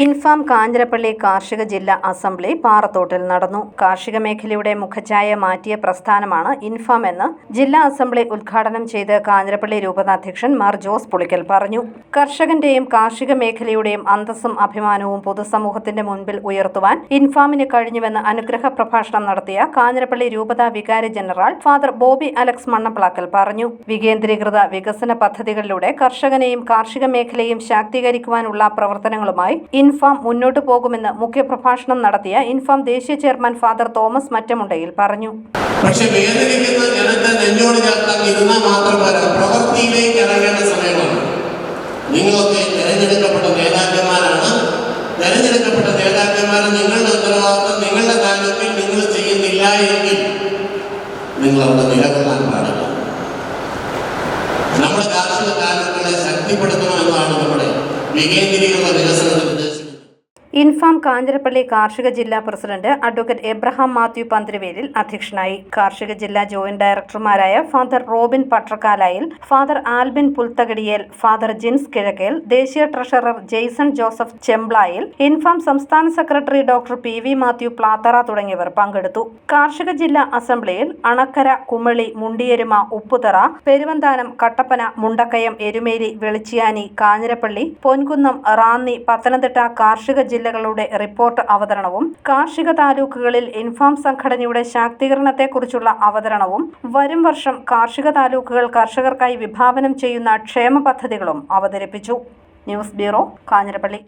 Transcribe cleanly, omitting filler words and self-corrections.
ഇൻഫാം കാഞ്ഞിരപ്പള്ളി കാർഷിക ജില്ലാ അസംബ്ലി പാറത്തോട്ടിൽ നടന്നു. കാർഷിക മേഖലയുടെ മുഖഛായ മാറ്റിയ പ്രസ്ഥാനമാണ് ഇൻഫാം എന്ന് ജില്ലാ അസംബ്ലി ഉദ്ഘാടനം ചെയ്ത് കാഞ്ഞിരപ്പള്ളി രൂപതാധ്യക്ഷൻ മാർ ജോസ് പുളിക്കൽ പറഞ്ഞു. കർഷകന്റെയും കാർഷിക മേഖലയുടെയും അന്തസ്സും അഭിമാനവും പൊതുസമൂഹത്തിന്റെ മുൻപിൽ ഉയർത്തുവാൻ ഇൻഫാമിന് കഴിഞ്ഞുവെന്ന് അനുഗ്രഹ പ്രഭാഷണം നടത്തിയ കാഞ്ഞിരപ്പള്ളി രൂപതാ വികാരി ജനറൽ ഫാദർ ബോബി അലക്സ് മണ്ണപ്ലാക്കൽ പറഞ്ഞു. വികേന്ദ്രീകൃത വികസന പദ്ധതികളിലൂടെ കർഷകനെയും കാർഷിക മേഖലയും ശാക്തീകരിക്കുവാനുള്ള പ്രവർത്തനങ്ങളുമായി ഇൻഫാം മുന്നോട്ടു പോകുമെന്ന് മുഖ്യപ്രഭാഷണം നടത്തിയ ഇൻഫാം ദേശീയ ചെയർമാൻ ഫാദർ തോമസ് മറ്റമുണ്ടയിൽ പറഞ്ഞു. പക്ഷേ വേദനിക്കുന്ന ജനത്തെ നെഞ്ചോട് ചേർത്താൻ ഇരുന്നാൽ മാത്രം പോരാ, പ്രവൃത്തിയിലേക്ക് ഇറങ്ങേണ്ട സമയമാണ്. നിങ്ങളൊക്കെ തെരഞ്ഞെടുക്കപ്പെട്ട നേതാക്കന്മാരാണ്. തെരഞ്ഞെടുക്കപ്പെട്ട നേതാക്കന്മാരെ നിങ്ങളുടെ ഉത്തരവാദിത്വം നിങ്ങളുടെ താലൂക്കിൽ നിങ്ങൾ ചെയ്യുന്നില്ല എങ്കിൽ നിങ്ങൾ അവിടെ നിലകൊള്ളാൻ പാടില്ല. നമ്മുടെ കാർഷിക താലൂക്കുകളെ ശക്തിപ്പെടുത്തണമെന്നാണ് നമ്മുടെ വികേന്ദ്രീകൃത വികസനത്തിന് ഉദ്ദേശിക്കുന്നത്. ഇൻഫാം കാഞ്ഞിരപ്പള്ളി കാർഷിക ജില്ലാ പ്രസിഡന്റ് അഡ്വക്കേറ്റ് എബ്രഹാം മാത്യു പന്ത്രവേലിൽ അധ്യക്ഷനായി. കാർഷിക ജില്ലാ ജോയിന്റ് ഡയറക്ടർമാരായ father Robin Patrakkalayil, father Albin Pulthakadiyel, father Jins Kizhakkel, ദേശീയ ട്രഷറർ ജെയ്സൺ ജോസഫ് ചെമ്പ്ലായിൽ, ഇൻഫാം സംസ്ഥാന സെക്രട്ടറി ഡോക്ടർ പി.വി. മാത്യു പ്ലാത്തറ തുടങ്ങിയവർ പങ്കെടുത്തു. കാർഷിക ജില്ലാ അസംബ്ലിയിൽ അണക്കര, കുമളി, മുണ്ടിയരുമ, ഉപ്പുതറ, പെരുവന്താനം, കട്ടപ്പന, മുണ്ടക്കയം, എരുമേലി, വെളിച്ചിയാനി, കാഞ്ഞിരപ്പള്ളി, പൊൻകുന്നം, റാന്നി, പത്തനംതിട്ട കാർഷിക ജില്ലകളുടെ റിപ്പോർട്ട് അവതരണവും, കാർഷിക താലൂക്കുകളിൽ ഇൻഫാം സംഘടനയുടെ ശാക്തീകരണത്തെക്കുറിച്ചുള്ള അവതരണവും, വരും വർഷം കാർഷിക താലൂക്കുകൾ കർഷകർക്കായി വിഭാവനം ചെയ്യുന്ന ക്ഷേമ പദ്ധതികളും അവതരിപ്പിച്ചു. News bureau, Kanjirappally.